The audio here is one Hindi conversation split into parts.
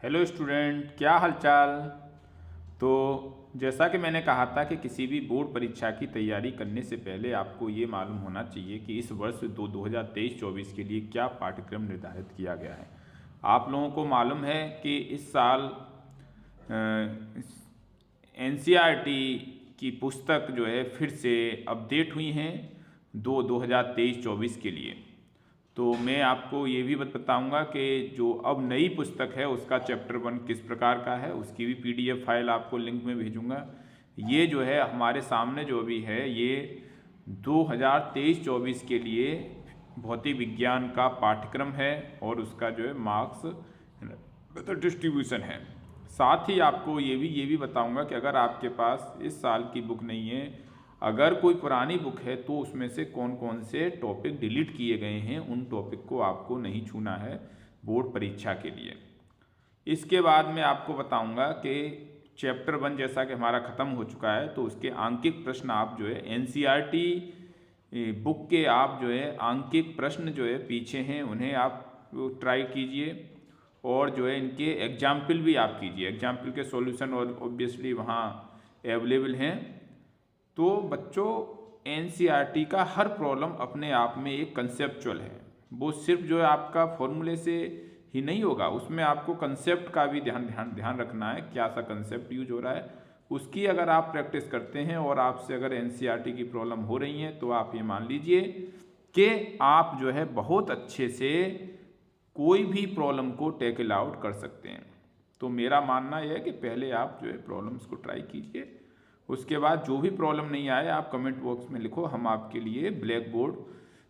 हेलो स्टूडेंट, क्या हालचाल। तो जैसा कि मैंने कहा था कि किसी भी बोर्ड परीक्षा की तैयारी करने से पहले आपको ये मालूम होना चाहिए कि इस वर्ष 2023-24 के लिए क्या पाठ्यक्रम निर्धारित किया गया है। आप लोगों को मालूम है कि इस साल एनसीईआरटी की पुस्तक जो है फिर से अपडेट हुई हैं 2023-24 के लिए। तो मैं आपको ये भी बताऊंगा कि जो अब नई पुस्तक है उसका चैप्टर 1 किस प्रकार का है, उसकी भी पीडीएफ फाइल आपको लिंक में भेजूंगा। ये जो है हमारे सामने जो भी है ये 2023-24 के लिए भौतिक विज्ञान का पाठ्यक्रम है और उसका जो है मार्क्स डिस्ट्रीब्यूशन है। साथ ही आपको ये भी बताऊंगा कि अगर आपके पास इस साल की बुक नहीं है, अगर कोई पुरानी बुक है तो उसमें से कौन कौन से टॉपिक डिलीट किए गए हैं, उन टॉपिक को आपको नहीं छूना है बोर्ड परीक्षा के लिए। इसके बाद मैं आपको बताऊंगा कि चैप्टर 1 जैसा कि हमारा ख़त्म हो चुका है तो उसके आंकिक प्रश्न आप जो है एनसीईआरटी बुक के आप जो है आंकिक प्रश्न जो है पीछे हैं उन्हें आप ट्राई कीजिए और जो है इनके एग्जाम्पल भी आप कीजिए। एग्जाम्पल के सॉल्यूशन और ऑब्वियसली वहाँ अवेलेबल हैं। तो बच्चों, एनसीईआरटी का हर प्रॉब्लम अपने आप में एक कंसेप्चुअल है। वो सिर्फ जो है आपका फॉर्मूले से ही नहीं होगा, उसमें आपको कंसेप्ट का भी ध्यान रखना है, क्या सा कंसेप्ट यूज हो रहा है। उसकी अगर आप प्रैक्टिस करते हैं और आपसे अगर एनसीईआरटी की प्रॉब्लम हो रही है तो आप ये मान लीजिए कि आप जो है बहुत अच्छे से कोई भी प्रॉब्लम को टैकल आउट कर सकते हैं। तो मेरा मानना यह है कि पहले आप जो है प्रॉब्लम्स को ट्राई कीजिए, उसके बाद जो भी प्रॉब्लम नहीं आए आप कमेंट बॉक्स में लिखो, हम आपके लिए ब्लैक बोर्ड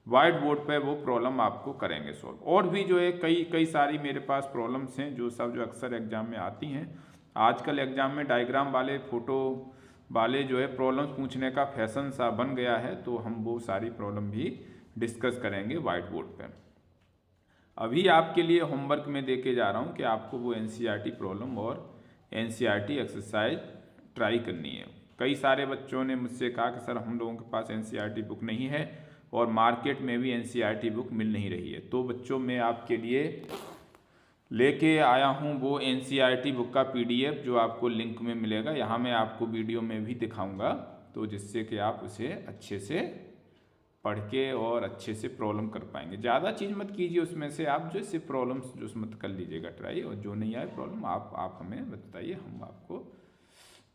वाइट बोर्ड पे वो प्रॉब्लम आपको करेंगे सॉल्व। और भी जो है कई सारी मेरे पास प्रॉब्लम्स हैं जो अक्सर एग्जाम में आती हैं। आजकल एग्जाम में डायग्राम वाले फोटो वाले जो है प्रॉब्लम्स पूछने का फैशन सा बन गया है, तो हम वो सारी प्रॉब्लम भी डिस्कस करेंगे वाइट बोर्ड पर। अभी आपके लिए होमवर्क में दे के जा रहा हूँ कि आपको वो एनसीईआरटी प्रॉब्लम और एनसीईआरटी एक्सरसाइज ट्राई करनी है। कई सारे बच्चों ने मुझसे कहा कि सर हम लोगों के पास एनसीईआरटी बुक नहीं है और मार्केट में भी एनसीईआरटी बुक मिल नहीं रही है। तो बच्चों, मैं आपके लिए लेके आया हूँ वो एनसीईआरटी बुक का पीडीएफ जो आपको लिंक में मिलेगा। यहाँ मैं आपको वीडियो में भी दिखाऊंगा, तो जिससे कि आप उसे अच्छे से पढ़ के और अच्छे से प्रॉब्लम कर पाएंगे। ज़्यादा चीज़ मत कीजिए उसमें से, आप जो सिर्फ प्रॉब्लम्स जो मत कर लीजिएगा ट्राई, और जो नहीं आए प्रॉब्लम आप हमें बताइए, हम आपको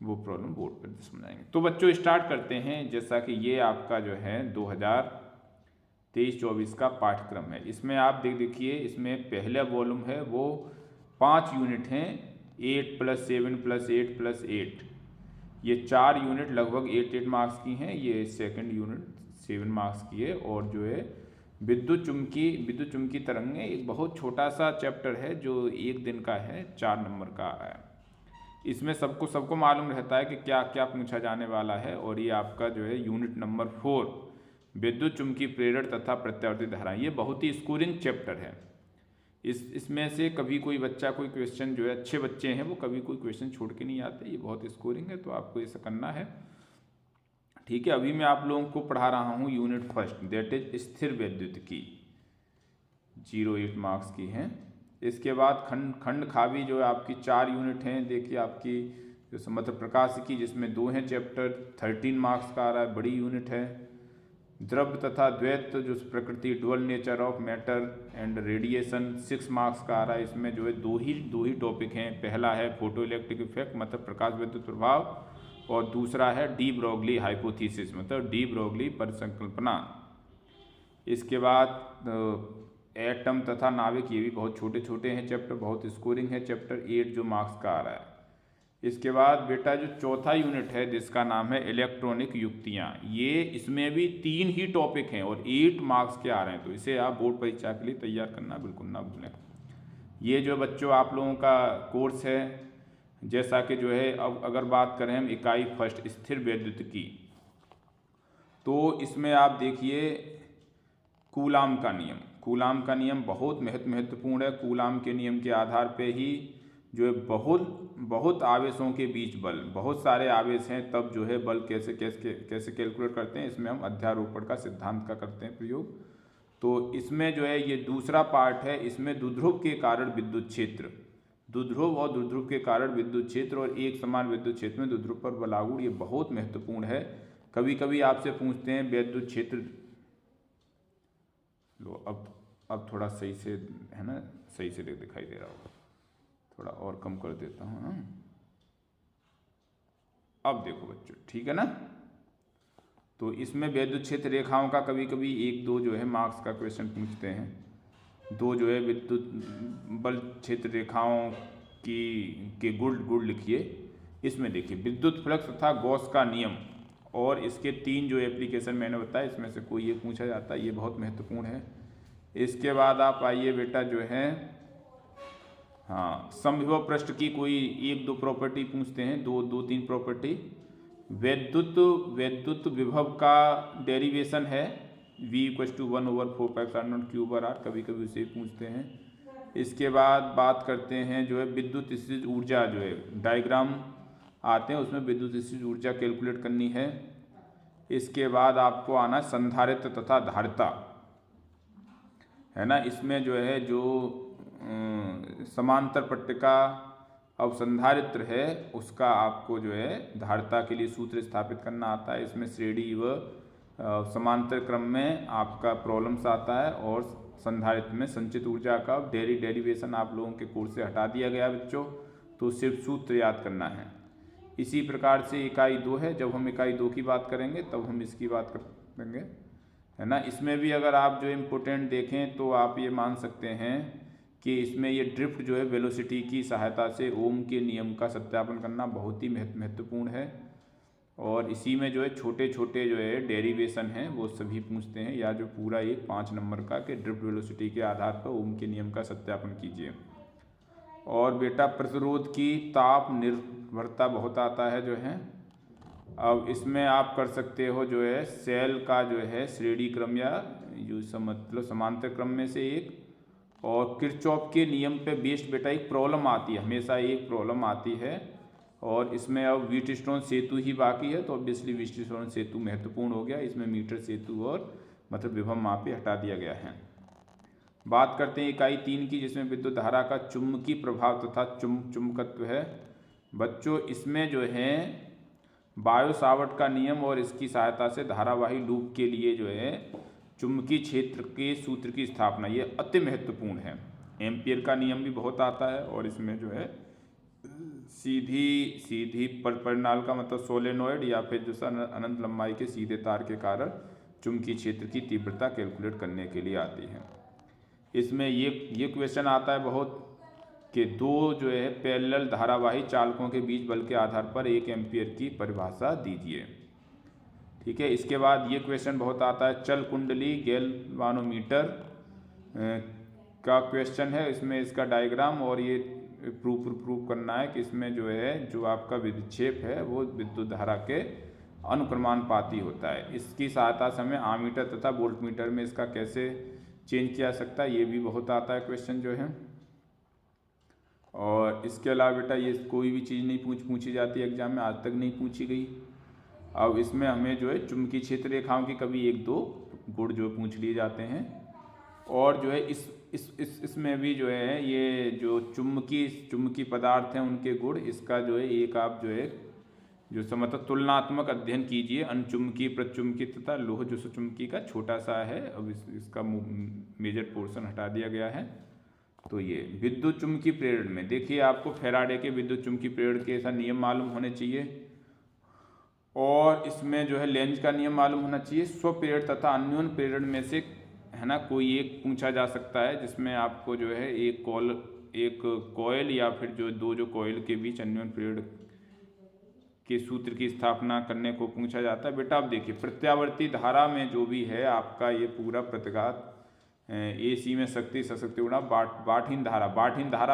वो प्रॉब्लम बोर्ड पर समझाएंगे। तो बच्चों स्टार्ट करते हैं। जैसा कि ये आपका जो है 2023-24 का पाठ्यक्रम है। इसमें आप देखिए, इसमें पहला वॉल्यूम है वो 5 यूनिट हैं, 8 + 7 + 8 + 8। ये 4 यूनिट लगभग 8 मार्क्स की हैं। ये सेकंड यूनिट 7 मार्क्स की है। और जो है विद्युत चुम्बकीय तरंगें एक बहुत छोटा सा चैप्टर है जो 1 दिन का है, 4 नंबर का आ रहा है। इसमें सबको मालूम रहता है कि क्या क्या पूछा जाने वाला है। और ये आपका जो है यूनिट नंबर 4 विद्युत चुम्बकीय प्रेरण तथा प्रत्यावर्ती धाराएं, ये बहुत ही स्कोरिंग चैप्टर है। इसमें से कभी कोई बच्चा कोई क्वेश्चन जो है, अच्छे बच्चे हैं वो कभी कोई क्वेश्चन छोड़ के नहीं आते, ये बहुत स्कोरिंग है, तो आपको ऐसा करना है। ठीक है, अभी मैं आप लोगों को पढ़ा रहा हूँ यूनिट फर्स्ट, दैट इज स्थिर विद्युत की, 08 मार्क्स की है। इसके बाद खंड खावी जो है आपकी 4 यूनिट हैं। देखिए आपकी जो समग्र प्रकाश की, जिसमें 2 हैं चैप्टर, 13 मार्क्स का आ रहा है, बड़ी यूनिट है। द्रव तथा द्वैत जो प्रकृति, dual nature of matter and radiation, 6 marks का आ रहा है। इसमें जो है दो ही टॉपिक हैं। पहला है फोटो इलेक्ट्रिक इफेक्ट मतलब प्रकाश विद्युत प्रभाव, और दूसरा है डी ब्रोगली हाइपोथेसिस मतलब डी ब्रोगली परिसंकल्पना। इसके बाद एटम तथा नाभिक, ये भी बहुत छोटे छोटे हैं चैप्टर, बहुत स्कोरिंग है चैप्टर 8 जो मार्क्स का आ रहा है। इसके बाद बेटा जो चौथा यूनिट है जिसका नाम है इलेक्ट्रॉनिक युक्तियाँ, ये इसमें भी 3 ही टॉपिक हैं और 8 मार्क्स के आ रहे हैं, तो इसे आप बोर्ड परीक्षा के लिए तैयार करना बिल्कुल ना भूलें। ये जो बच्चों आप लोगों का कोर्स है, जैसा कि जो है अब अगर बात करें हम इकाई फर्स्ट स्थिर विद्युत की, तो इसमें आप देखिए कूलाम का नियम बहुत महत्वपूर्ण है। कूलाम के नियम के आधार पे ही जो है बहुत आवेशों के बीच बल, बहुत सारे आवेश हैं, तब जो है बल कैसे कैलकुलेट करते हैं, इसमें हम अध्यारोपण का सिद्धांत का करते हैं प्रयोग। तो इसमें जो है ये दूसरा पार्ट है, इसमें द्विध्रुव के कारण विद्युत क्षेत्र, द्विध्रुव और द्विध्रुव के कारण विद्युत क्षेत्र और एक समान विद्युत क्षेत्र में द्विध्रुव पर बल लागू, ये बहुत महत्वपूर्ण है। कभी कभी आपसे पूछते हैं विद्युत क्षेत्र, लो अब थोड़ा सही से है ना, सही से दिखाई दे रहा होगा, थोड़ा और कम कर देता हूँ ना। अब देखो बच्चों, ठीक है ना। तो इसमें विद्युत क्षेत्र रेखाओं का कभी कभी 1-2 जो है मार्क्स का क्वेश्चन पूछते हैं। 2 जो है विद्युत बल क्षेत्र रेखाओं के गुण लिखिए। इसमें देखिए विद्युत फ्लक्स तथा गॉस का नियम और इसके 3 जो एप्लीकेशन मैंने बताया, इसमें से कोई एक पूछा जाता है, ये बहुत महत्वपूर्ण है। इसके बाद आप आइए बेटा जो है, हाँ, समविभव पृष्ठ की कोई 1-2 प्रॉपर्टी पूछते हैं, 2-3 प्रॉपर्टी। वैद्युत विभव का डेरिवेशन है V=1/4πr, कभी कभी उसे पूछते हैं। इसके बाद बात करते हैं जो है विद्युत स्थितिज ऊर्जा, जो है डायग्राम आते हैं उसमें विद्युत स्थितिज ऊर्जा कैलकुलेट करनी है। इसके बाद आपको आना संधारित्र तथा धारिता, है ना। इसमें जो है जो समांतर पट्टिका अवसंधारित्र है उसका आपको जो है धारिता के लिए सूत्र स्थापित करना आता है। इसमें श्रेणी व समांतर क्रम में आपका प्रॉब्लम्स आता है, और संधारित्र में संचित ऊर्जा का डेरिवेशन आप लोगों के कोर्स से हटा दिया गया बच्चों, तो सिर्फ सूत्र याद करना है। इसी प्रकार से इकाई 2 है, जब हम इकाई 2 की बात करेंगे तब हम इसकी बात करेंगे, है ना। इसमें भी अगर आप जो इम्पोर्टेंट देखें तो आप ये मान सकते हैं कि इसमें ये ड्रिफ्ट जो है वेलोसिटी की सहायता से ओम के नियम का सत्यापन करना बहुत ही महत्वपूर्ण है। और इसी में जो है छोटे छोटे जो है डेरिवेशन हैं वो सभी पूछते हैं, या जो पूरा एक 5 नंबर का कि ड्रिफ्ट वेलोसिटी के आधार पर ओम के नियम का सत्यापन कीजिए। और बेटा प्रतिरोध की ताप निर्भरता बहुत आता है जो है। अब इसमें आप कर सकते हो जो है सेल का जो है श्रेणी क्रम या जो मतलब समांतर क्रम में से एक, और किरचॉफ के नियम पे बेस्ड बेटा एक प्रॉब्लम आती है, हमेशा एक प्रॉब्लम आती है। और इसमें अब व्हीटस्टोन सेतु ही बाकी है, तो ऑब्वियसली व्हीटस्टोन सेतु महत्वपूर्ण हो गया। इसमें मीटर सेतु और मतलब विभव मापी हटा दिया गया है। बात करते हैं इकाई 3 की, जिसमें विद्युत धारा का चुंबकीय प्रभाव तथा चुंबकत्व है। बच्चों इसमें जो है बायो सावर्ट का नियम और इसकी सहायता से धारावाही लूप के लिए जो है चुंबकीय क्षेत्र के सूत्र की स्थापना, ये अति महत्वपूर्ण है। एम्पियर का नियम भी बहुत आता है, और इसमें जो है सीधी परिनाल का मतलब सोलेनोइड या फिर जो अनंत लंबाई के सीधे तार के कारण चुंबकीय क्षेत्र की तीव्रता कैलकुलेट करने के लिए आती है। इसमें ये क्वेश्चन आता है बहुत कि 2 जो है पैरेलल धारावाही चालकों के बीच बल के आधार पर 1 एम्पियर की परिभाषा दीजिए। ठीक है। इसके बाद ये क्वेश्चन बहुत आता है चल कुंडली गैल्वानोमीटर का क्वेश्चन है। इसमें इसका डायग्राम और ये प्रूफ करना है कि इसमें जो है जो आपका विक्षेप है वो विद्युत धारा के अनुक्रमानुपाती होता है। इसकी सहायता से हमें आमीटर तथा वोल्टमीटर में इसका कैसे चेंज किया सकता है, ये भी बहुत आता है क्वेश्चन जो है। और इसके अलावा बेटा ये कोई भी चीज़ नहीं पूछी जाती एग्जाम में, आज तक नहीं पूछी गई। अब इसमें हमें जो है चुंबकीय क्षेत्र रेखाओं की कभी 1-2 गुण जो पूछ लिए जाते हैं। और जो है इसमें भी जो है ये जो चुंबकीय पदार्थ हैं उनके गुण, इसका जो है एक आप जो है जो मतलब तुलनात्मक अध्ययन कीजिए। अनचुंबकीय, प्रचुंबकीय तथा लोह जो सुचुंबकीय का छोटा सा है, अब इसका मेजर पोर्शन हटा दिया गया है। तो ये विद्युत चुंबकीय प्रेरण में देखिए आपको फैराडे के विद्युत चुंबकीय प्रेरण के ऐसा नियम मालूम होने चाहिए, और इसमें जो है लेंज का नियम मालूम होना चाहिए। स्वप्रेरण तथा अन्योन्य प्रेरण में से, है ना, कोई एक पूछा जा सकता है जिसमें आपको जो है एक कॉइल या फिर जो 2 कॉइल के बीच अन्योन्य प्रेरण के सूत्र की स्थापना करने को पूछा जाता है। बेटा आप देखिए प्रत्यावर्ती धारा में जो भी है आपका ये पूरा प्रतिघात AC में शक्ति सशक्ति गुणा बाठीन धारा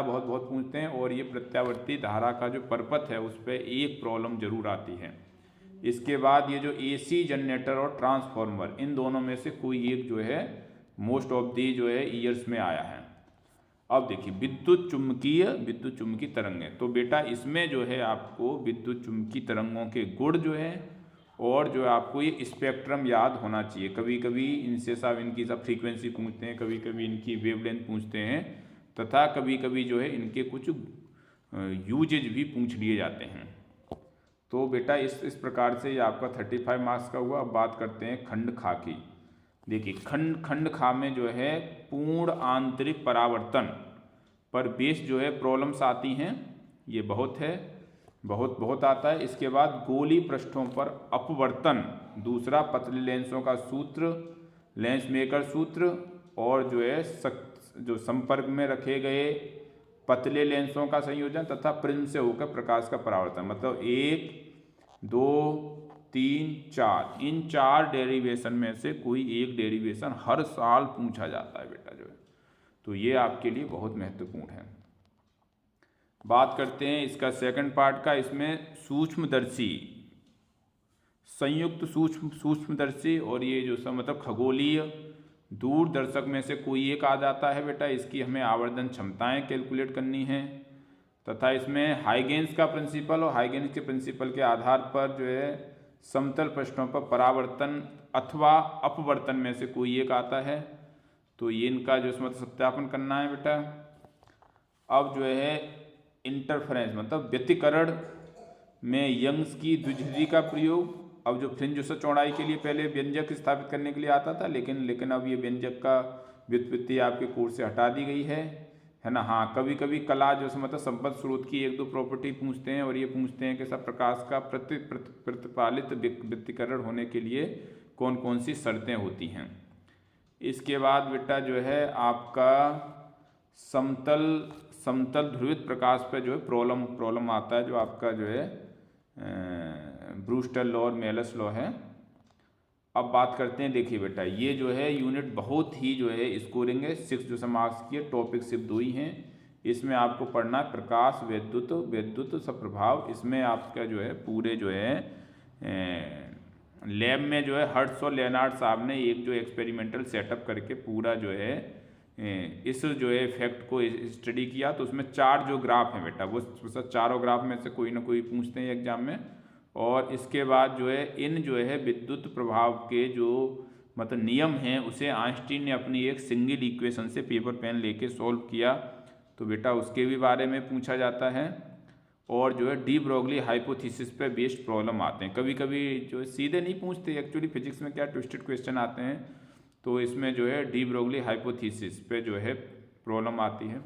बहुत पूछते हैं। और ये प्रत्यावर्ती धारा का जो परपथ है उस पर एक प्रॉब्लम जरूर आती है। इसके बाद ये जो AC जनरेटर और ट्रांसफार्मर, इन दोनों में से कोई एक जो है मोस्ट ऑफ दी जो है ईयर्स में आया है। अब देखिए विद्युत चुम्बकीय तरंगें, तो बेटा इसमें जो है आपको विद्युत चुम्बकीय तरंगों के गुण जो है और जो आपको ये स्पेक्ट्रम याद होना चाहिए। कभी कभी इनसे सब इनकी सब फ्रीक्वेंसी पूछते हैं, कभी कभी इनकी वेवलेंथ पूछते हैं, तथा कभी कभी जो है इनके कुछ यूजेज भी पूछ लिए जाते हैं। तो बेटा इस प्रकार से ये आपका 35 मार्क्स का हुआ। अब बात करते हैं खंड खा की। देखिए खंड खा में जो है पूर्ण आंतरिक परावर्तन पर बेस जो है प्रॉब्लम्स आती हैं, ये बहुत है, बहुत आता है। इसके बाद गोली पृष्ठों पर अपवर्तन, दूसरा पतले लेंसों का सूत्र, लेंस मेकर सूत्र, और जो है जो संपर्क में रखे गए पतले लेंसों का संयोजन तथा प्रिज्म से होकर प्रकाश का परावर्तन, मतलब 1 2 3 4, इन 4 डेरिवेशन में से कोई एक डेरिवेशन हर साल पूछा जाता है बेटा जो है, तो ये आपके लिए बहुत महत्वपूर्ण है। बात करते हैं इसका सेकंड पार्ट का। इसमें सूक्ष्मदर्शी, संयुक्त सूक्ष्मदर्शी और ये जो सब मतलब खगोलीय दूरदर्शक में से कोई एक आ जाता है बेटा। इसकी हमें आवर्धन क्षमताएं कैलकुलेट करनी है तथा इसमें हाइगेंस का प्रिंसिपल और हाइगेंस के प्रिंसिपल के आधार पर जो है समतल पृष्ठों पर परावर्तन अथवा अपवर्तन में से कोई एक आता है। तो ये इनका जो मतलब सत्यापन करना है बेटा। अब जो है इंटरफेरेंस मतलब व्यतिकरण में यंग्स की द्विध्रुवी का प्रयोग। अब जो फ्रिंज चौड़ाई के लिए पहले व्यंजक स्थापित करने के लिए आता था, लेकिन अब ये व्यंजक का व्युत्पत्ति आपके कोर्स से हटा दी गई है ना। हाँ, कभी कभी कला जो मतलब संपद स्रोत की 1-2 प्रॉपर्टी पूछते हैं और ये पूछते हैं कि सब प्रकाश का प्रतिपालित व्यतिकरण होने के लिए कौन कौन सी शर्तें होती हैं। इसके बाद बेटा जो है आपका समतल ध्रुवित प्रकाश पे जो है प्रॉब्लम आता है, जो आपका जो है ब्रूस्टर लॉ और मेलस लॉ है। अब बात करते हैं, देखिए बेटा ये जो है यूनिट बहुत ही जो है स्कोरिंग है, 6 मार्क्स की है, टॉपिक सिर्फ 2 ही हैं। इसमें आपको पढ़ना है प्रकाश विद्युत सप्रभाव। इसमें आपका जो है पूरे जो है लैब में जो है हर्ट्स और लेनार्ड साहब ने एक जो एक्सपेरिमेंटल सेटअप करके पूरा जो है इस जो है इफेक्ट को स्टडी किया। तो उसमें 4 जो ग्राफ हैं बेटा, वो चारों ग्राफ में से कोई ना कोई पूछते हैं एग्जाम में। और इसके बाद जो है इन जो है विद्युत प्रभाव के जो मतलब नियम हैं उसे आइंस्टीन ने अपनी एक सिंगल इक्वेशन से पेपर पेन लेके सॉल्व किया। तो बेटा उसके भी बारे में पूछा जाता है। और जो है डी ब्रोगली हाइपोथेसिस पे बेस्ड प्रॉब्लम आते हैं। कभी कभी जो सीधे नहीं पूछते, एक्चुअली फिजिक्स में क्या ट्विस्टेड क्वेश्चन आते हैं, तो इसमें जो है डी ब्रोगली हाइपोथेसिस पे जो है प्रॉब्लम आती है।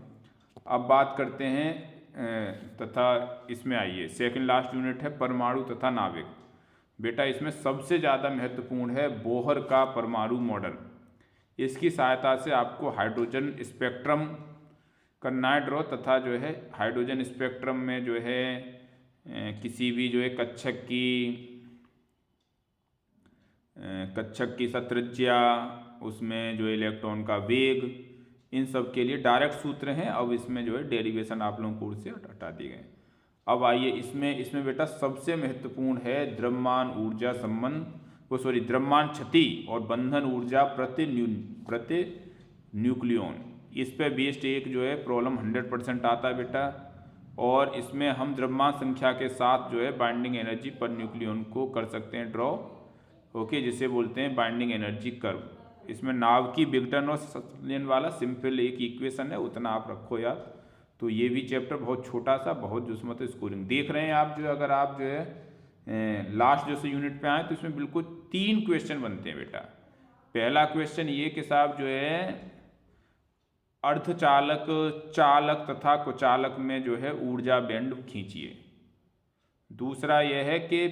अब बात करते हैं तथा इसमें आइए सेकंड लास्ट यूनिट है परमाणु तथा नाभिक। बेटा इसमें सबसे ज़्यादा महत्वपूर्ण है बोहर का परमाणु मॉडल। इसकी सहायता से आपको हाइड्रोजन स्पेक्ट्रम करना है ड्रॉ, तथा जो है हाइड्रोजन स्पेक्ट्रम में जो है किसी भी जो है कक्षक की सत्रिज्या, उसमें जो इलेक्ट्रॉन का वेग, इन सब के लिए डायरेक्ट सूत्र हैं। अब इसमें जो है डेरिवेशन आप लोगों कोर्स से हटा दिए गए। अब आइए इसमें बेटा सबसे महत्वपूर्ण है द्रव्यमान ऊर्जा संबंध, द्रव्यमान क्षति और बंधन ऊर्जा प्रति न्यूक्लियॉन। इस पे बेस्ड एक जो है प्रॉब्लम 100% आता है बेटा। और इसमें हम द्रव्यमान संख्या के साथ जो है बाइंडिंग एनर्जी पर न्यूक्लियॉन को कर सकते हैं ड्रॉ, ओके, जिसे बोलते हैं बाइंडिंग एनर्जी कर्व। इसमें नाव की विघटन और संलयन वाला सिंपल एक इक्वेशन है, उतना आप रखो याद। तो ये भी चैप्टर बहुत छोटा सा, बहुत जो मतलब स्कोरिंग देख रहे हैं आप जो, अगर आप जो है लास्ट जो से यूनिट पे आए तो इसमें बिल्कुल 3 क्वेश्चन बनते हैं बेटा। पहला क्वेश्चन ये कि साहब जो है अर्धचालक, चालक तथा कुचालक में जो है ऊर्जा बैंड खींचिए। दूसरा यह है कि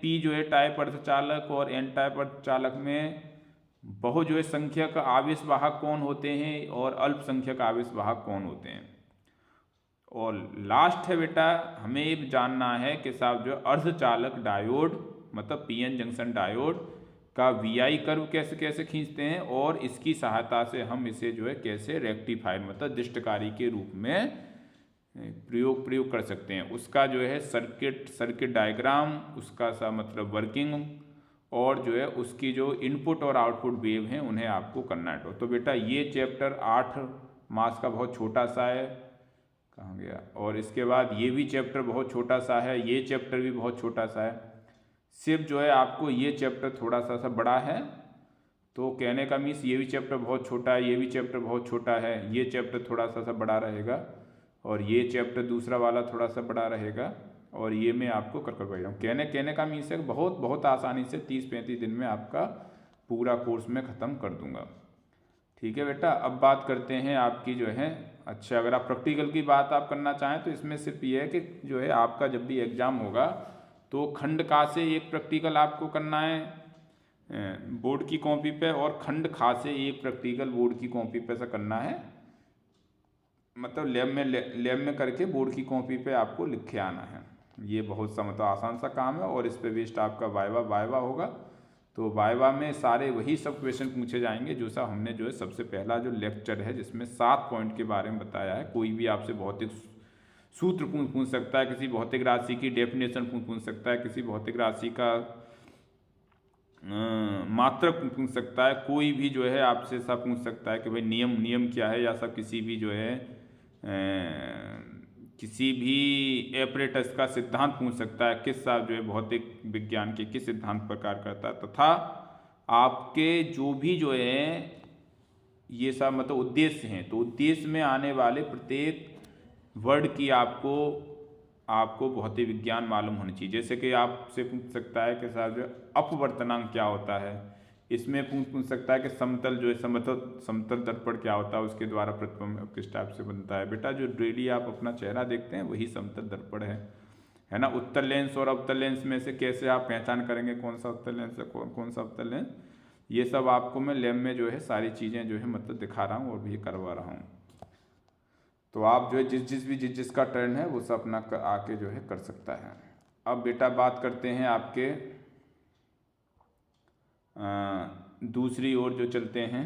पी जो है टाइप अर्धचालक और एन टाइप अर्धचालक में बहु जो है संख्यक आवेश वाहक कौन होते हैं और अल्पसंख्यक आवेश वाहक कौन होते हैं। और लास्ट है बेटा हमें ये जानना है कि साहब जो अर्धचालक डायोड मतलब पीएन जंक्शन डायोड का वीआई कर्व कैसे कैसे खींचते हैं, और इसकी सहायता से हम इसे जो है कैसे रेक्टिफायर मतलब दृष्टकारी के रूप में प्रयोग कर सकते हैं। उसका जो है सर्किट डायग्राम, उसका सा मतलब वर्किंग, और जो है उसकी जो इनपुट और आउटपुट वेव हैं उन्हें आपको करना है। तो बेटा ये चैप्टर 8 मार्क्स का बहुत छोटा सा है, कहाँ गया, और इसके बाद ये भी चैप्टर बहुत छोटा सा है, ये चैप्टर भी बहुत छोटा सा है। सिर्फ जो है आपको ये चैप्टर थोड़ा सा बड़ा है, तो कहने का मीन्स ये भी चैप्टर बहुत छोटा है, ये भी चैप्टर बहुत छोटा है, ये चैप्टर थोड़ा सा बड़ा रहेगा और ये चैप्टर दूसरा वाला थोड़ा सा बड़ा रहेगा और ये मैं आपको कर रहा हूँ। कहने का मीन्स है बहुत बहुत आसानी से 30-35 दिन में आपका पूरा कोर्स मैं ख़त्म कर दूँगा। ठीक है बेटा। अब बात करते हैं आपकी जो है, अच्छा अगर आप प्रैक्टिकल की बात आप करना चाहें तो इसमें सिर्फ ये है कि जो है आपका जब भी एग्ज़ाम होगा तो खंड का से एक प्रैक्टिकल आपको करना है बोर्ड की कॉपी पे और खंड खा से एक प्रैक्टिकल बोर्ड की कॉपी पे से करना है, मतलब लैब में करके बोर्ड की कॉपी पे आपको लिख के आना है। ये बहुत सा मतलब आसान सा काम है और इस पे बेस्ड आपका वाइवा होगा। तो वाइवा में सारे वही सब क्वेश्चन पूछे जाएंगे जो सा हमने जो है सबसे पहला जो लेक्चर है जिसमें 7 पॉइंट के बारे में बताया है। कोई भी आपसे भौतिक सूत्र पूछ सकता है, किसी भौतिक राशि की डेफिनेशन पूछ सकता है, किसी भौतिक राशि का मात्रक पूछ सकता है, कोई भी जो है आपसे सब पूछ सकता है कि भाई नियम क्या है, या सब किसी भी जो है किसी भी एपरेटस का सिद्धांत पूछ सकता है, किस साल जो है भौतिक विज्ञान के किस सिद्धांत पर कार्य करता है, तथा आपके जो भी जो है ये सब मतलब उद्देश्य हैं, तो उद्देश्य में आने वाले प्रत्येक वर्ड की आपको भौतिक विज्ञान मालूम होनी चाहिए। जैसे कि आपसे पूछ सकता है कि साहब जो अपवर्तनांक क्या होता है, इसमें पूछ सकता है कि समतल जो है समतल दर्पण क्या होता है, उसके द्वारा प्रतिबिंब किस टाइप से बनता है। बेटा जो डेली आप अपना चेहरा देखते हैं वही समतल दर्पण है ना। उत्तल लेंस और अवतल लेंस में से कैसे आप पहचान करेंगे कौन सा उत्तल लेंस है कौन सा अवतल लेंस, ये सब आपको मैं लैब में जो है सारी चीज़ें जो है मतलब दिखा रहा हूँ और भी करवा रहा हूँ। तो आप जो है जिसका टर्न है वो सब अपना आके जो है कर सकता है। अब बेटा बात करते हैं आपके दूसरी ओर जो चलते हैं।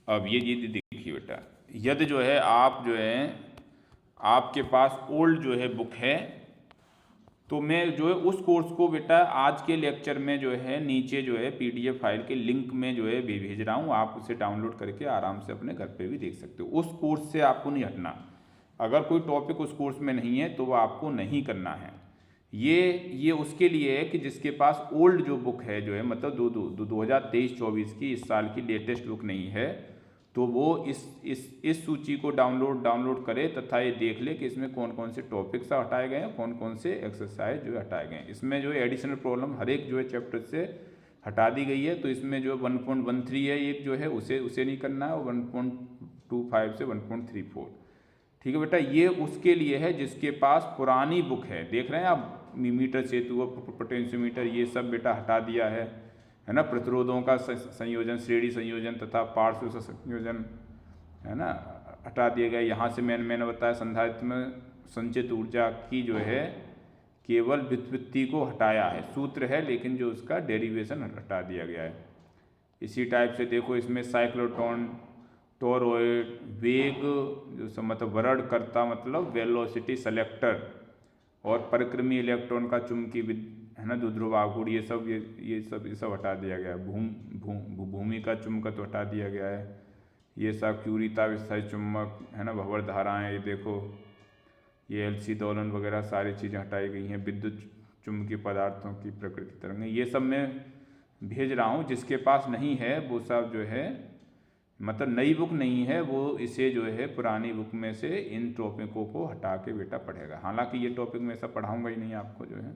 अब ये देखिए बेटा, यदि जो है आप जो है आपके पास ओल्ड जो है बुक है तो मैं जो है उस कोर्स को बेटा आज के लेक्चर में जो है नीचे जो है PDF फाइल के लिंक में जो है भेज रहा हूँ, आप उसे डाउनलोड करके आराम से अपने घर पे भी देख सकते हो। उस कोर्स से आपको नहीं हटना, अगर कोई टॉपिक उस कोर्स में नहीं है तो वो आपको नहीं करना है। ये उसके लिए है कि जिसके पास ओल्ड जो बुक है जो है मतलब 2023-24 की इस साल की लेटेस्ट बुक नहीं है तो वो इस सूची को डाउनलोड करे तथा ये देख ले कि इसमें कौन कौन से टॉपिक्स हटाए गए हैं, कौन कौन से एक्सरसाइज जो है हटाए गए हैं। इसमें जो है एडिशनल प्रॉब्लम हर एक जो है चैप्टर से हटा दी गई है। तो इसमें जो 1.13 है एक जो है उसे नहीं करना है, और 1.25 से 1.34। ठीक है बेटा, ये उसके लिए है जिसके पास पुरानी बुक है। देख रहे हैं आप मीटर सेतु पोटेंशियोमीटर ये सब बेटा हटा दिया है ना। प्रतिरोधों का संयोजन, श्रेणी संयोजन तथा पार्श्व संयोजन है ना हटा दिया गया। यहाँ से मैंने बताया संधारित्र में संचित ऊर्जा की जो है केवल व्युत्पत्ति को हटाया है, सूत्र है लेकिन जो उसका डेरिवेशन हटा दिया गया है। इसी टाइप से देखो इसमें साइक्लोट्रॉन, टोरॉइड, वेग जो मतलब वर्णक्रता मतलब वेलोसिटी सेलेक्टर, और परिक्रमी इलेक्ट्रॉन का चुंबकीय है ना द्विध्रुव आघूर्ण, ये सब हटा दिया गया है। भूमि का चुंबकत्व हटा दिया गया है। ये सब क्यूरिता विस्थायी चुम्बक है ना, भंवर धाराएं, ये देखो ये LC दोलन वगैरह सारी चीज़ें हटाई गई हैं। विद्युत चुंबकीय पदार्थों की प्रकृति तरंगें, ये सब मैं भेज रहा हूँ। जिसके पास नहीं है वो सब जो है मतलब नई बुक नहीं है वो इसे जो है पुरानी बुक में से इन टॉपिकों को हटा के बेटा पढ़ेगा। हालांकि ये टॉपिक मैं सब पढ़ाऊँगा ही नहीं आपको जो है,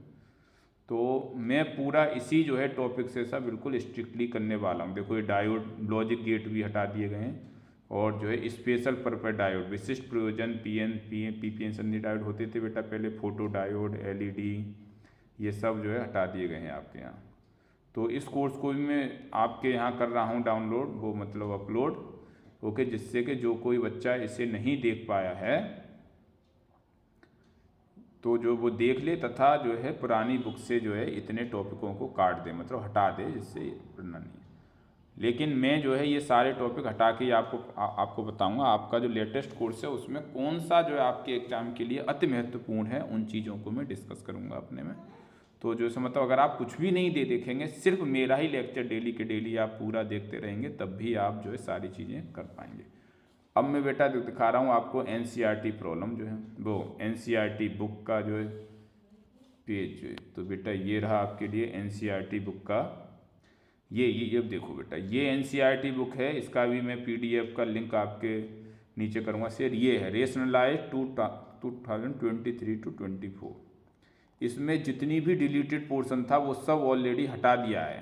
तो मैं पूरा इसी जो है टॉपिक से सब बिल्कुल स्ट्रिक्टली करने वाला हूँ। देखो ये डायोड लॉजिक गेट भी हटा दिए गए हैं, और जो है स्पेशल पर्पस डायोड, विशिष्ट प्रयोजन PPN संधि डायोड होते थे बेटा पहले, फोटो डायोड, LED, ये सब जो है हटा दिए गए हैं आपके यहाँ। तो इस कोर्स को भी मैं आपके यहाँ कर रहा हूँ डाउनलोड, वो मतलब अपलोड, ओके, जिससे कि जो कोई बच्चा इसे नहीं देख पाया है तो जो वो देख ले, तथा जो है पुरानी बुक से जो है इतने टॉपिकों को काट दे, मतलब हटा दे, जिससे पढ़ना नहीं है। लेकिन मैं जो है ये सारे टॉपिक हटा के आपको बताऊंगा आपका जो लेटेस्ट कोर्स है उसमें कौन सा जो है आपके एग्जाम के लिए अति महत्वपूर्ण है, उन चीज़ों को मैं डिस्कस करूंगा अपने में। तो जो है मतलब अगर आप कुछ भी नहीं देखेंगे, सिर्फ मेरा ही लेक्चर डेली के डेली आप पूरा देखते रहेंगे, तब भी आप जो है सारी चीज़ें कर पाएंगे। अब मैं बेटा दिखा रहा हूँ आपको NCERT प्रॉब्लम जो है, वो NCERT बुक का जो है पेज जो है। तो बेटा ये रहा आपके लिए NCERT बुक का ये देखो बेटा, ये एनसीईआरटी बुक है, इसका भी मैं पीडीएफ का लिंक आपके नीचे करूँगा शेयर। ये है रेशनलाइज 2023 to 24। इसमें जितनी भी डिलीटेड पोर्शन था वो सब ऑलरेडी हटा दिया है।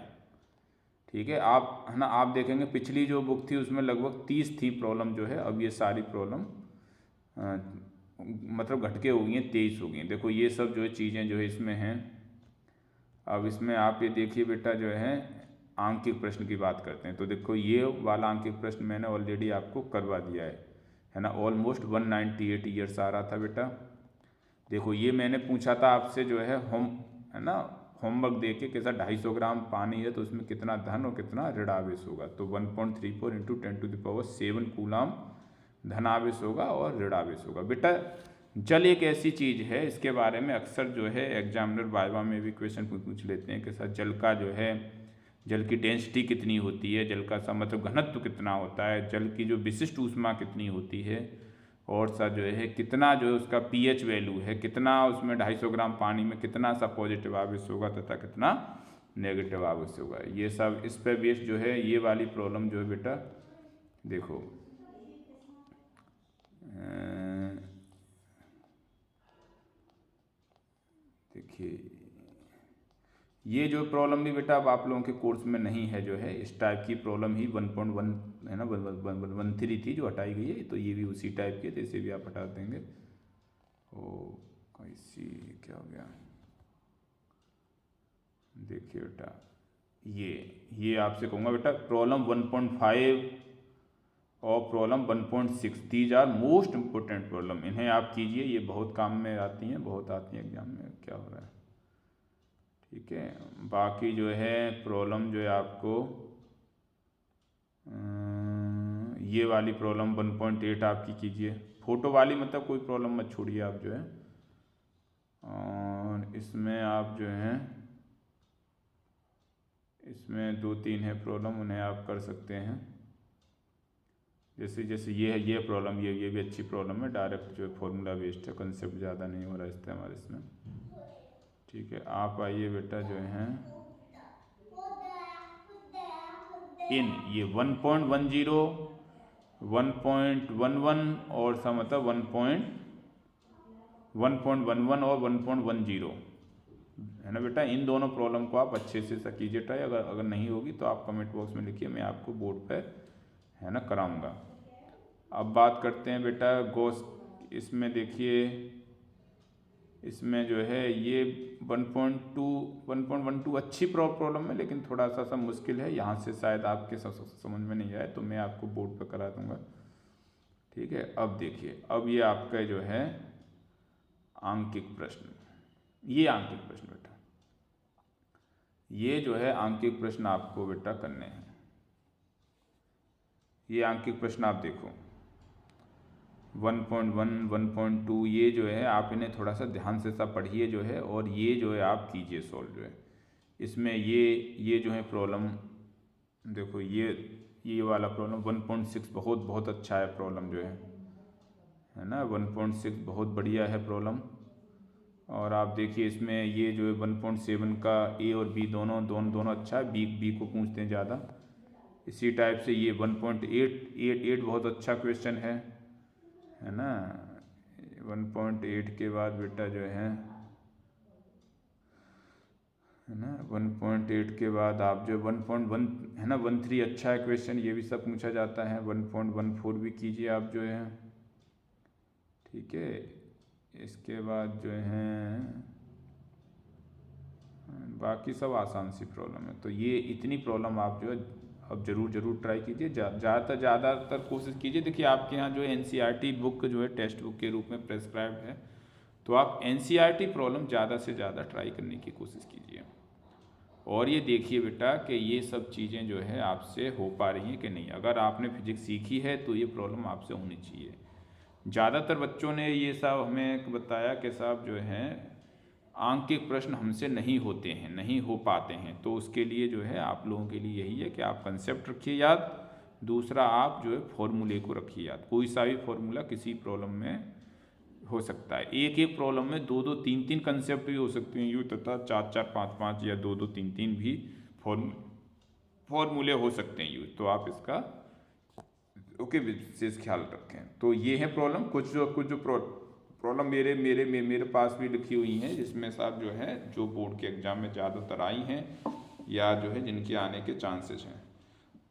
ठीक है, आप है ना, आप देखेंगे पिछली जो बुक थी उसमें लगभग 30 थी प्रॉब्लम जो है, अब ये सारी प्रॉब्लम मतलब घटके हो गई हैं, 23 हो गई हैं। देखो ये सब जो है चीज़ें जो है इसमें हैं। अब इसमें आप ये देखिए बेटा जो है आंकिक प्रश्न की बात करते हैं, तो देखो ये वाला आंकिक प्रश्न मैंने ऑलरेडी आपको करवा दिया है ना। ऑलमोस्ट 198 ईयर्स आ रहा था बेटा। देखो ये मैंने पूछा था आपसे जो है होमवर्क दे के कैसा 250 ग्राम पानी है तो उसमें कितना धन और कितना ऋण आवेश होगा, तो 1.34 इंटू 10⁻7 कूलाम धन आवेश होगा और ऋण आवेश होगा। बेटा जल एक ऐसी चीज़ है, इसके बारे में अक्सर जो है एग्जामिनर वाइवा में भी क्वेश्चन पूछ लेते हैं कि सर जल का जो है, जल की डेंसिटी कितनी होती है, जल का मतलब घनत्व कितना होता है, जल की जो विशिष्ट ऊष्मा कितनी होती है, और सा जो है कितना जो है उसका पीएच वैल्यू है, कितना उसमें 250 ग्राम पानी में कितना सा पॉजिटिव आवेश होगा तथा कितना नेगेटिव आवेश होगा। ये सब इस पे बेस्ड जो है ये वाली प्रॉब्लम जो है बेटा देखो देखिए ये जो प्रॉब्लम भी बेटा अब आप लोगों के कोर्स में नहीं है, जो है इस टाइप की प्रॉब्लम ही 1.1 है ना 113 थी जो हटाई गई है, तो ये भी उसी टाइप के, तो इसे भी आप हटा देंगे। ओ कैसी क्या हो गया, देखिए बेटा ये आपसे कहूँगा बेटा प्रॉब्लम 1.5 और problem 1.6 these are most important problem, इन्हें आप कीजिए, ये बहुत काम में आती हैं, बहुत आती हैं एग्जाम में। क्या हो रहा है, ठीक है। बाकी जो है प्रॉब्लम जो है आपको ये वाली प्रॉब्लम 1.8 आपकी कीजिए, फोटो वाली मतलब कोई प्रॉब्लम मत छोड़िए आप जो है। और इसमें आप जो हैं इसमें 2-3 है प्रॉब्लम, उन्हें आप कर सकते हैं। जैसे ये है ये प्रॉब्लम, ये भी अच्छी प्रॉब्लम है, डायरेक्ट जो है फॉर्मूला बेस्ड है, कंसेप्ट ज़्यादा नहीं हो रहा इस्तेमाल इसमें। ठीक है, आप आइए बेटा जो हैं इन ये 1.10 1.11 और सा मतलब 1.11 और 1.10 है ना बेटा। इन दोनों प्रॉब्लम को आप अच्छे से कीजिए ट्राई, अगर नहीं होगी तो आप कमेंट बॉक्स में लिखिए, मैं आपको बोर्ड पे है ना कराऊंगा। अब बात करते हैं बेटा गोस, इसमें देखिए इसमें जो है ये 1.12 अच्छी प्रॉब्लम है, लेकिन थोड़ा सा मुश्किल है, यहाँ से शायद आपके समझ में नहीं आए तो मैं आपको बोर्ड पे करा दूंगा। ठीक है, अब देखिए अब ये आपका जो है आंकिक प्रश्न, ये आंकिक प्रश्न बेटा, ये जो है आंकिक प्रश्न आपको बेटा करने हैं। ये आंकिक प्रश्न आप देखो 1.1 1.2 ये जो है आप इन्हें थोड़ा सा ध्यान से सब पढ़िए जो है, और ये जो है आप कीजिए सॉल्व जो है। इसमें ये जो है प्रॉब्लम देखो, ये वाला प्रॉब्लम 1.6 बहुत अच्छा है प्रॉब्लम जो है ना, 1.6 बहुत बढ़िया है प्रॉब्लम। और आप देखिए इसमें ये जो है 1.7 का ए और बी दोनों अच्छा है, बी को पूछते हैं ज़्यादा। इसी टाइप से ये 1.8 बहुत अच्छा क्वेश्चन है ना। 1.8 के बाद बेटा जो है ना 1.8 के बाद आप जो 1.1 है ना 13 अच्छा है क्वेश्चन, ये भी सब पूछा जाता है। 1.14 भी कीजिए आप जो है, ठीक है। इसके बाद जो है बाकी सब आसान सी प्रॉब्लम है, तो ये इतनी प्रॉब्लम आप जो है अब ज़रूर ट्राई कीजिए, ज़्यादातर कोशिश कीजिए। देखिए आपके यहाँ जो है एनसीईआरटी बुक जो है टेक्स्ट बुक के रूप में प्रेस्क्राइब्ड है, तो आप एनसीईआरटी प्रॉब्लम ज़्यादा से ज़्यादा ट्राई करने की कोशिश कीजिए। और ये देखिए बेटा कि ये सब चीज़ें जो है आपसे हो पा रही हैं कि नहीं। अगर आपने फिजिक्स सीखी है तो ये प्रॉब्लम आपसे होनी चाहिए। ज़्यादातर बच्चों ने ये सब हमें बताया कि साहब जो है आंकिक प्रश्न हमसे नहीं होते हैं, नहीं हो पाते हैं, तो उसके लिए जो है आप लोगों के लिए यही है कि आप कंसेप्ट रखिए याद, दूसरा आप जो है फॉर्मूले को रखिए याद। कोई सा भी फॉर्मूला किसी प्रॉब्लम में हो सकता है, एक प्रॉब्लम में 2 3 कंसेप्ट भी हो सकते हैं यूँ, तथा 4 5 5 या 2 3 3 भी फॉर्मूले हो सकते हैं यूज, तो आप इसका ओके विशेष ख्याल रखें। तो ये है प्रॉब्लम, कुछ जो प्रॉब्लम मेरे पास भी लिखी हुई हैं, जिसमें साहब जो है जो बोर्ड के एग्जाम में ज़्यादातर आई हैं या जो है जिनके आने के चांसेस हैं।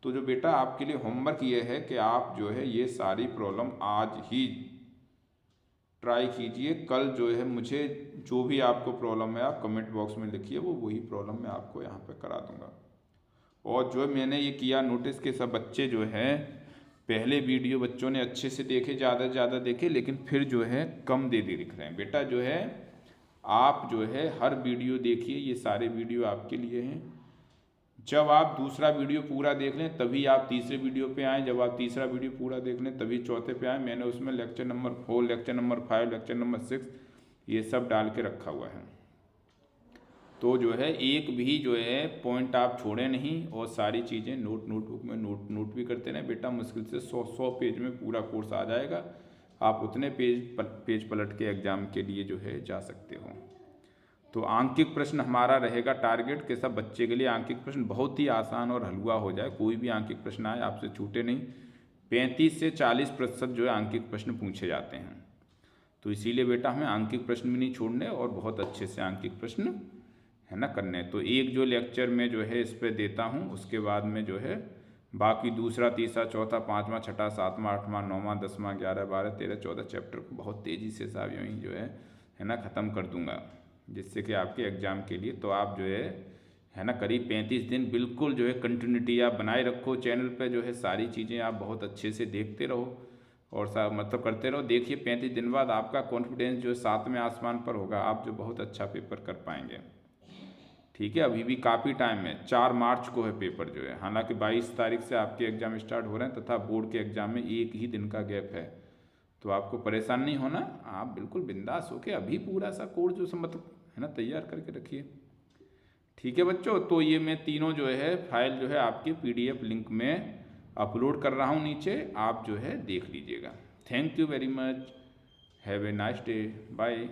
तो जो बेटा आपके लिए होमवर्क ये है कि आप जो है ये सारी प्रॉब्लम आज ही ट्राई कीजिए। कल जो है मुझे जो भी आपको प्रॉब्लम है आप कमेंट बॉक्स में लिखिए, वही प्रॉब्लम मैं आपको यहाँ पे करा दूँगा। और जो मैंने ये किया नोटिस के सब बच्चे जो है पहले वीडियो बच्चों ने अच्छे से देखे, ज़्यादा से ज़्यादा देखे, लेकिन फिर जो है कम दे लिख रहे हैं। बेटा जो है आप जो है हर वीडियो देखिए, ये सारे वीडियो आपके लिए हैं। जब आप दूसरा वीडियो पूरा देख लें तभी आप तीसरे वीडियो पे आएँ, जब आप तीसरा वीडियो पूरा देख लें तभी चौथे पे आएँ। मैंने उसमें lecture number 4, lecture number 5, lecture number 6 ये सब डाल के रखा हुआ है। तो जो है एक भी जो है पॉइंट आप छोड़े नहीं और सारी चीज़ें नोटबुक में नोट भी करते रहें। बेटा मुश्किल से 100 पेज में पूरा कोर्स आ जाएगा, आप उतने पेज पलट के एग्ज़ाम के लिए जो है जा सकते हो। तो आंकिक प्रश्न हमारा रहेगा टारगेट कि सब बच्चे के लिए आंकिक प्रश्न बहुत ही आसान और हलवा हो जाए, कोई भी आंकिक प्रश्न आए आपसे छूटे नहीं। 35 से 40% जो है आंकिक प्रश्न पूछे जाते हैं, तो इसीलिए बेटा हमें आंकिक प्रश्न भी नहीं छोड़ने और बहुत अच्छे से आंकिक प्रश्न है ना करने। तो एक जो लेक्चर में जो है इस पर देता हूँ, उसके बाद में जो है बाकी दूसरा, तीसरा, चौथा, पाँचवा, छठा, सातवां, आठवां, नौवां, 10वां, 11, 12, 13, 14 चैप्टर को बहुत तेज़ी से साहब यूँ ही जो है ना ख़त्म कर दूँगा, जिससे कि आपके एग्ज़ाम के लिए तो आप जो है ना करीब 35 दिन बिल्कुल जो है कंटिन्यूटी आप बनाए रखो। चैनल पे जो है सारी चीज़ें आप बहुत अच्छे से देखते रहो और मतलब करते रहो। देखिए 35 दिन बाद आपका कॉन्फिडेंस जो है 7वें आसमान पर होगा, आप जो बहुत अच्छा पेपर कर पाएंगे। ठीक है, अभी भी काफ़ी टाइम है, 4 मार्च को है पेपर जो है, हालांकि 22 तारीख से आपके एग्ज़ाम स्टार्ट हो रहे हैं तथा बोर्ड के एग्ज़ाम में एक ही दिन का गैप है। तो आपको परेशान नहीं होना, आप बिल्कुल बिंदास होकर अभी पूरा सा कोर्स जो मतलब है ना तैयार करके रखिए। ठीक है बच्चों, तो ये मैं तीनों जो है फाइल जो है आपके PDF लिंक में अपलोड कर रहा हूँ नीचे, आप जो है देख लीजिएगा। Thank you very much, have a nice day, bye.